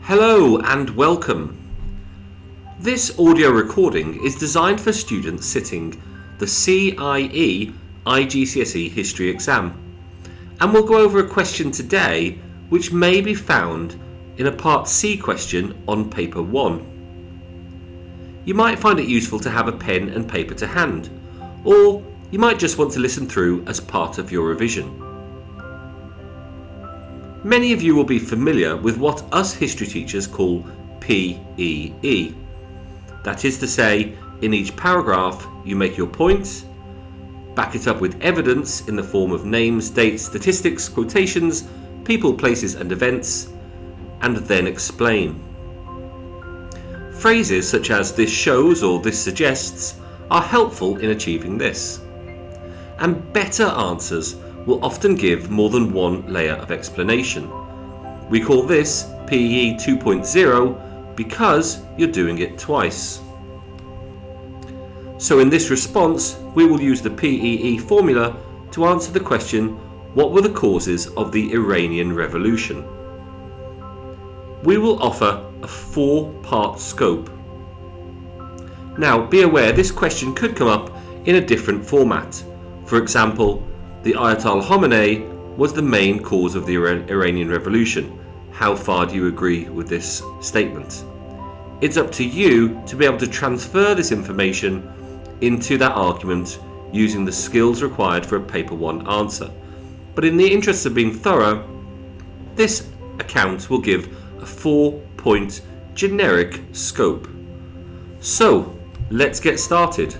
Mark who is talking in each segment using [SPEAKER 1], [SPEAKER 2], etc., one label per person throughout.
[SPEAKER 1] Hello and welcome. This audio recording is designed for students sitting the CIE IGCSE History exam, and we'll go over a question today which may be found in a Part C question on Paper 1. You might find it useful to have a pen and paper to hand, or you might just want to listen through as part of your revision. Many of you will be familiar with what us history teachers call PEE. That is to say, in each paragraph you make your point, back it up with evidence in the form of names, dates, statistics, quotations, people, places and events, and then explain. Phrases such as "this shows" or "this suggests" are helpful in achieving this. And better answers will often give more than one layer of explanation. We call this PEE 2.0 because you're doing it twice. So in this response, we will use the PEE formula to answer the question, what were the causes of the Iranian Revolution? We will offer a 4-part scope. Now, be aware this question could come up in a different format. For example, the Ayatollah Khamenei was the main cause of the Iranian Revolution. How far do you agree with this statement? It's up to you to be able to transfer this information into that argument using the skills required for a Paper 1 answer. But in the interest of being thorough, this account will give a 4-point generic scope. So, let's get started.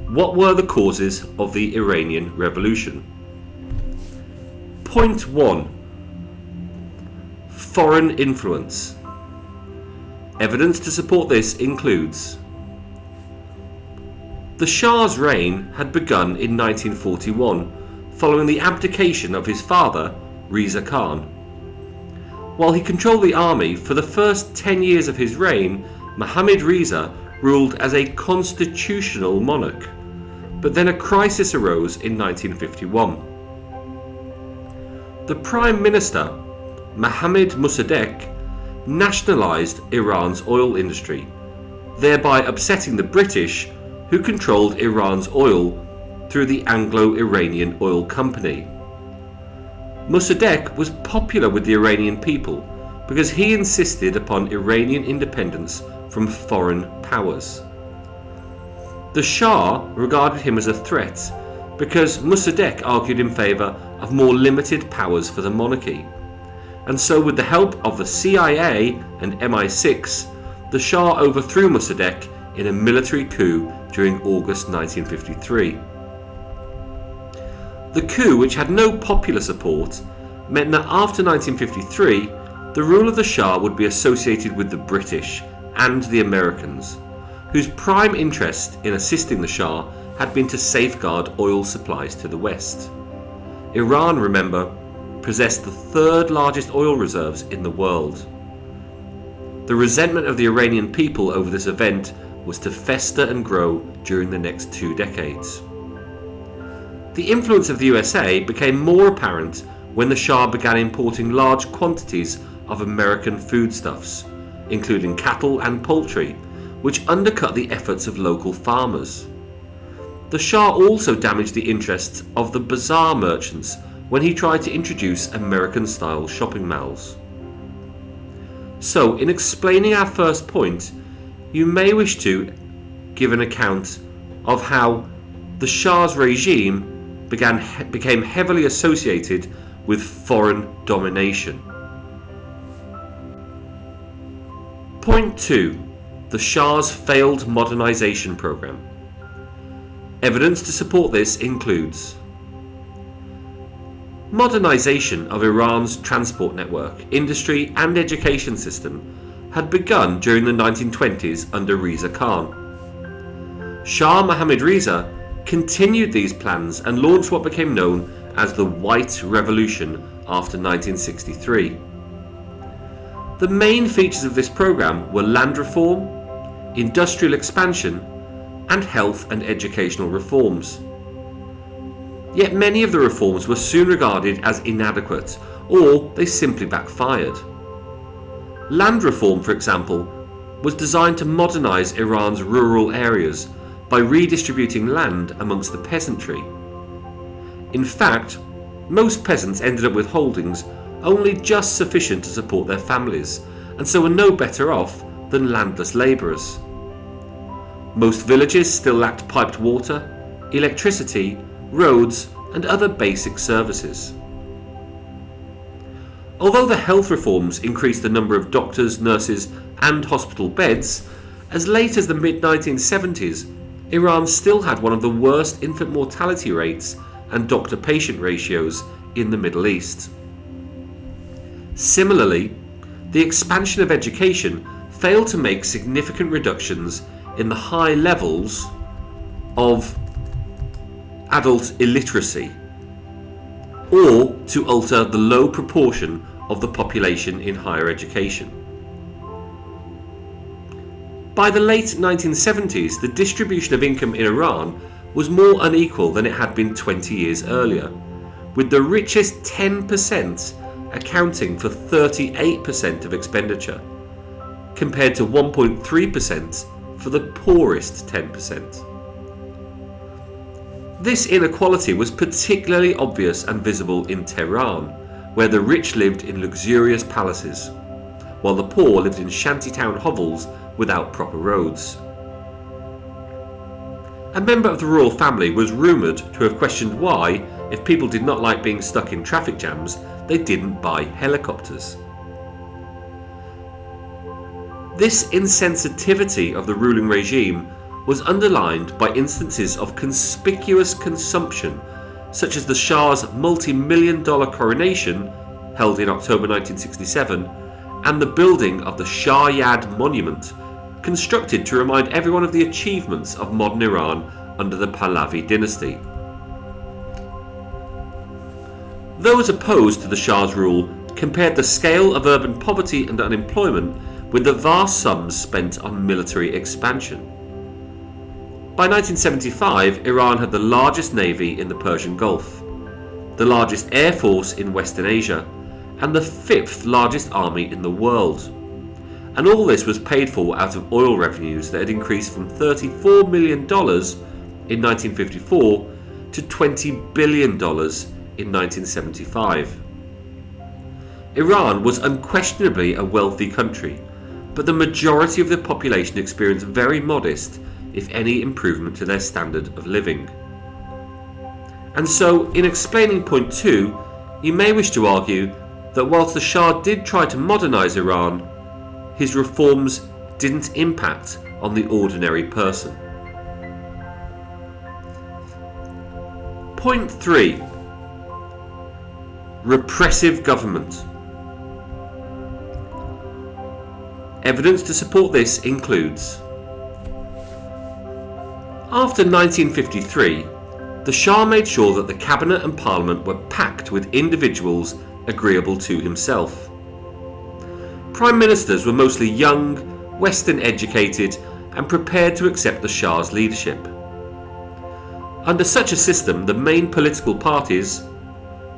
[SPEAKER 1] What were the causes of the Iranian Revolution? Point 1. Foreign influence. Evidence to support this includes: the Shah's reign had begun in 1941 following the abdication of his father, Reza Khan. While he controlled the army for the first 10 years of his reign, Mohammad Reza ruled as a constitutional monarch. But then a crisis arose in 1951. The Prime Minister, Mohammad Mossadegh, nationalised Iran's oil industry, thereby upsetting the British, who controlled Iran's oil through the Anglo-Iranian Oil Company. Mossadegh was popular with the Iranian people because he insisted upon Iranian independence from foreign powers. The Shah regarded him as a threat because Mossadegh argued in favour of more limited powers for the monarchy, and so with the help of the CIA and MI6, the Shah overthrew Mossadegh in a military coup during August 1953. The coup, which had no popular support, meant that after 1953, the rule of the Shah would be associated with the British and the Americans, whose prime interest in assisting the Shah had been to safeguard oil supplies to the West. Iran, remember, possessed the 3rd largest oil reserves in the world. The resentment of the Iranian people over this event was to fester and grow during the next 2 decades. The influence of the USA became more apparent when the Shah began importing large quantities of American foodstuffs, including cattle and poultry, which undercut the efforts of local farmers. The Shah also damaged the interests of the bazaar merchants when he tried to introduce American-style shopping malls. So, in explaining our first point, you may wish to give an account of how the Shah's regime became heavily associated with foreign domination. Point 2. The Shah's failed modernization program. Evidence to support this includes: modernization of Iran's transport network, industry and education system had begun during the 1920s under Reza Khan. Shah Mohammad Reza continued these plans and launched what became known as the White Revolution after 1963. The main features of this program were land reform, industrial expansion, and health and educational reforms. Yet many of the reforms were soon regarded as inadequate, or they simply backfired. Land reform, for example, was designed to modernise Iran's rural areas by redistributing land amongst the peasantry. In fact, most peasants ended up with holdings only just sufficient to support their families, and so were no better off than landless labourers. Most villages still lacked piped water, electricity, roads, and other basic services. Although the health reforms increased the number of doctors, nurses, and hospital beds, as late as the mid-1970s, Iran still had one of the worst infant mortality rates and doctor-patient ratios in the Middle East. Similarly, the expansion of education failed to make significant reductions in the high levels of adult illiteracy, or to alter the low proportion of the population in higher education. By the late 1970s, the distribution of income in Iran was more unequal than it had been 20 years earlier, with the richest 10% accounting for 38% of expenditure, compared to 1.3% for the poorest 10%. This inequality was particularly obvious and visible in Tehran, where the rich lived in luxurious palaces, while the poor lived in shantytown hovels without proper roads. A member of the royal family was rumoured to have questioned why, if people did not like being stuck in traffic jams, they didn't buy helicopters. This insensitivity of the ruling regime was underlined by instances of conspicuous consumption, such as the Shah's multi-million-dollar coronation, held in October 1967, and the building of the Shah Yad Monument, constructed to remind everyone of the achievements of modern Iran under the Pahlavi dynasty. Those opposed to the Shah's rule compared the scale of urban poverty and unemployment with the vast sums spent on military expansion. By 1975, Iran had the largest navy in the Persian Gulf, the largest air force in Western Asia, and the fifth largest army in the world. And all this was paid for out of oil revenues that had increased from $34 million in 1954 to $20 billion in 1975. Iran was unquestionably a wealthy country, but the majority of the population experienced very modest, if any, improvement to their standard of living. And so, in explaining point 2, you may wish to argue that whilst the Shah did try to modernise Iran, his reforms didn't impact on the ordinary person. Point 3. Repressive government. Evidence to support this includes: after 1953, the Shah made sure that the cabinet and parliament were packed with individuals agreeable to himself. Prime ministers were mostly young, Western educated, and prepared to accept the Shah's leadership. Under such a system, the main political parties,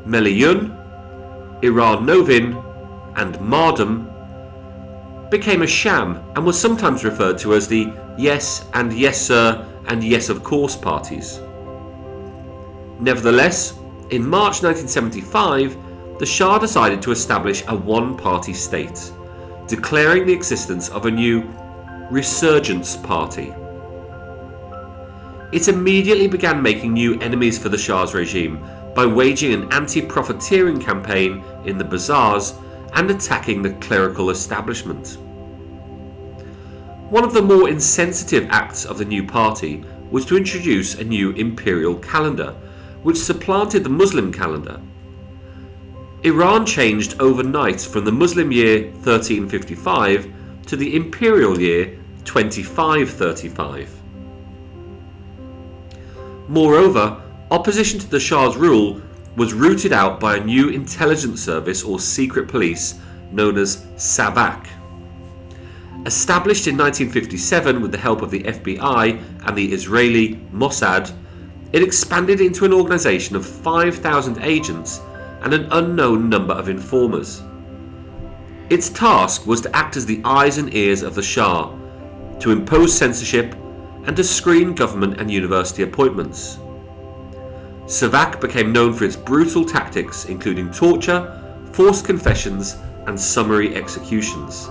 [SPEAKER 1] Milliyun, Iran Novin, and Mardam, became a sham and was sometimes referred to as the yes and yes sir and yes of course parties. Nevertheless, in March 1975, the Shah decided to establish a one-party state, declaring the existence of a new Resurgence Party. It immediately began making new enemies for the Shah's regime by waging an anti-profiteering campaign in the bazaars and attacking the clerical establishment. One of the more insensitive acts of the new party was to introduce a new imperial calendar, which supplanted the Muslim calendar. Iran changed overnight from the Muslim year 1355 to the imperial year 2535. Moreover, opposition to the Shah's rule was rooted out by a new intelligence service or secret police known as Savak. Established in 1957 with the help of the FBI and the Israeli Mossad, it expanded into an organization of 5,000 agents and an unknown number of informers. Its task was to act as the eyes and ears of the Shah, to impose censorship and to screen government and university appointments. SAVAK became known for its brutal tactics, including torture, forced confessions and summary executions.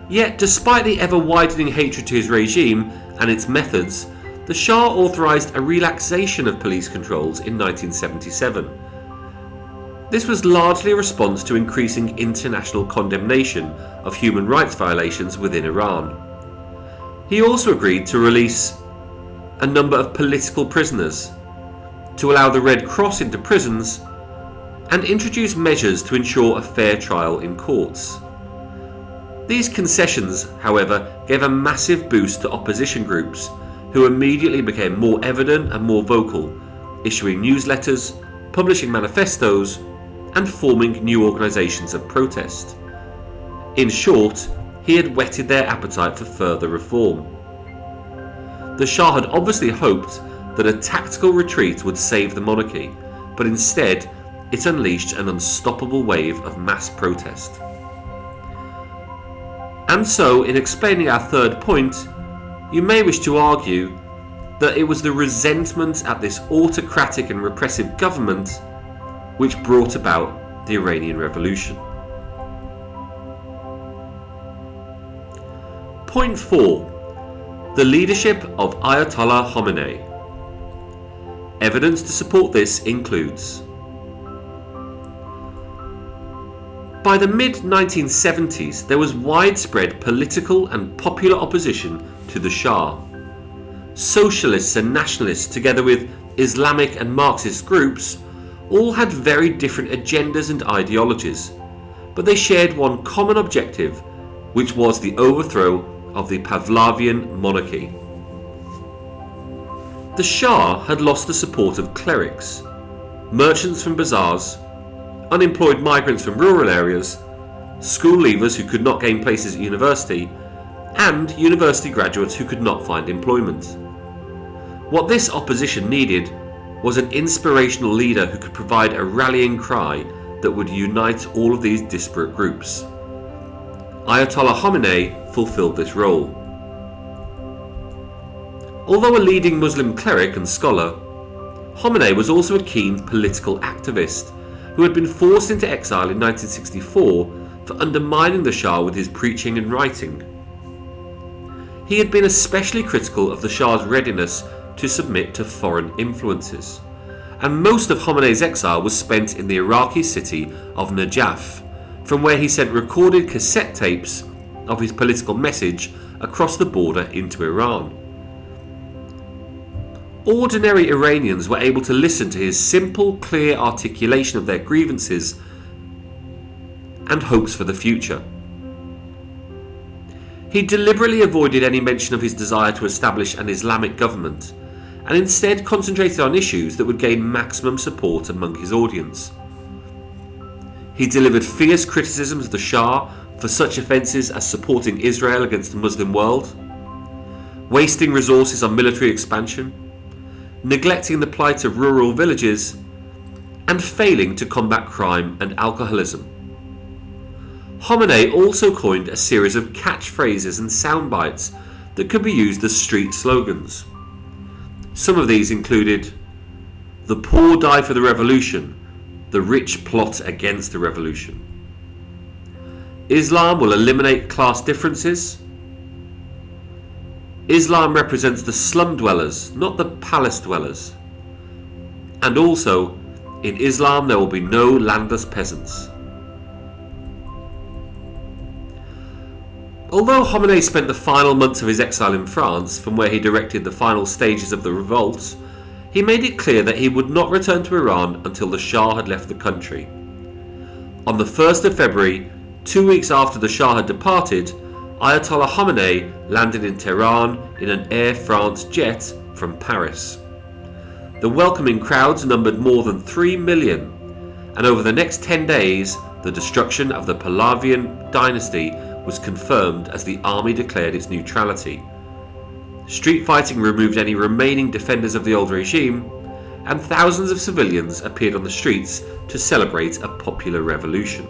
[SPEAKER 1] Yet, despite the ever-widening hatred to his regime and its methods, the Shah authorised a relaxation of police controls in 1977. This was largely a response to increasing international condemnation of human rights violations within Iran. He also agreed to release a number of political prisoners, to allow the Red Cross into prisons, and introduce measures to ensure a fair trial in courts. These concessions, however, gave a massive boost to opposition groups, who immediately became more evident and more vocal, issuing newsletters, publishing manifestos, and forming new organisations of protest. In short, he had whetted their appetite for further reform. The Shah had obviously hoped that a tactical retreat would save the monarchy, but instead it unleashed an unstoppable wave of mass protest. And so, in explaining our third point, you may wish to argue that it was the resentment at this autocratic and repressive government which brought about the Iranian Revolution. Point 4. The leadership of Ayatollah Khomeini. Evidence to support this includes: by the mid-1970s, there was widespread political and popular opposition to the Shah. Socialists and nationalists, together with Islamic and Marxist groups, all had very different agendas and ideologies, but they shared one common objective, which was the overthrow of the Pahlavian monarchy. The Shah had lost the support of clerics, merchants from bazaars, unemployed migrants from rural areas, school leavers who could not gain places at university, and university graduates who could not find employment. What this opposition needed was an inspirational leader who could provide a rallying cry that would unite all of these disparate groups. Ayatollah Khomeini fulfilled this role. Although a leading Muslim cleric and scholar, Khomeini was also a keen political activist who had been forced into exile in 1964 for undermining the Shah with his preaching and writing. He had been especially critical of the Shah's readiness to submit to foreign influences, and most of Khomeini's exile was spent in the Iraqi city of Najaf, from where he sent recorded cassette tapes of his political message across the border into Iran. Ordinary Iranians were able to listen to his simple, clear articulation of their grievances and hopes for the future. He deliberately avoided any mention of his desire to establish an Islamic government, and instead concentrated on issues that would gain maximum support among his audience. He delivered fierce criticisms of the Shah for such offences as supporting Israel against the Muslim world, wasting resources on military expansion, neglecting the plight of rural villages, and failing to combat crime and alcoholism. Khomeini also coined a series of catchphrases and soundbites that could be used as street slogans. Some of these included: "The poor die for the revolution, the rich plot against the revolution." "Islam will eliminate class differences." "Islam represents the slum dwellers, not the palace dwellers." And also, "In Islam there will be no landless peasants." Although Khomeini spent the final months of his exile in France, from where he directed the final stages of the revolt, he made it clear that he would not return to Iran until the Shah had left the country. On the 1st of February, 2 weeks after the Shah had departed, Ayatollah Khomeini landed in Tehran in an Air France jet from Paris. The welcoming crowds numbered more than 3 million, and over the next 10 days, the destruction of the Pahlavian dynasty was confirmed as the army declared its neutrality. Street fighting removed any remaining defenders of the old regime, and thousands of civilians appeared on the streets to celebrate a popular revolution.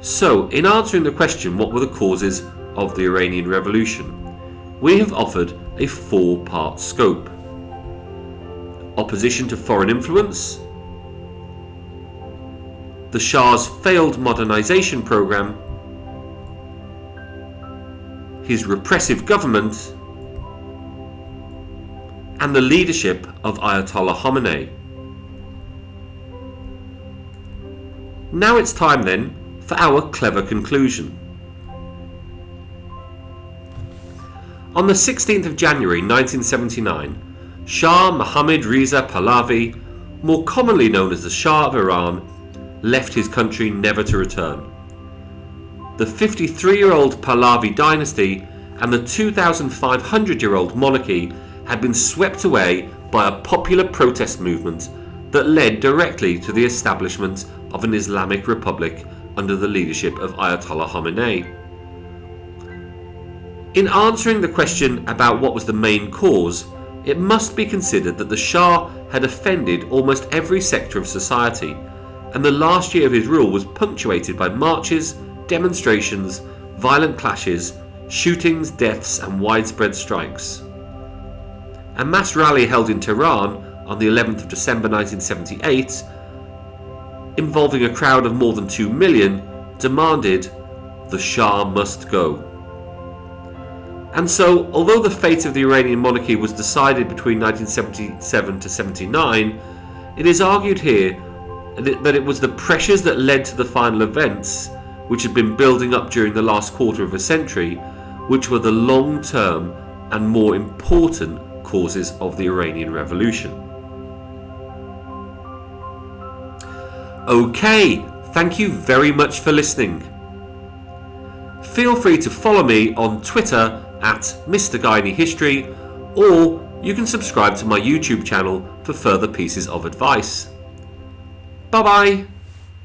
[SPEAKER 1] So, in answering the question, what were the causes of the Iranian Revolution, we have offered a 4-part scope. Opposition to foreign influence, the Shah's failed modernization program, his repressive government, and the leadership of Ayatollah Khamenei. Now it's time then for our clever conclusion. On the 16th of January 1979, Shah Mohammad Reza Pahlavi, more commonly known as the Shah of Iran, left his country never to return. The 53-year-old Pahlavi dynasty and the 2,500-year-old monarchy had been swept away by a popular protest movement that led directly to the establishment of an Islamic Republic under the leadership of Ayatollah Khamenei. In answering the question about what was the main cause, it must be considered that the Shah had offended almost every sector of society, and the last year of his rule was punctuated by marches, demonstrations, violent clashes, shootings, deaths, and widespread strikes. A mass rally held in Tehran on the 11th of December 1978, involving a crowd of more than 2 million, demanded the Shah must go. And so, although the fate of the Iranian monarchy was decided between 1977 to 79, it is argued here that it was the pressures that led to the final events, which had been building up during the last quarter of a century, which were the long-term and more important causes of the Iranian Revolution. Okay, thank you very much for listening. Feel free to follow me on Twitter at Mr. Guiney History, or you can subscribe to my YouTube channel for further pieces of advice. Bye bye!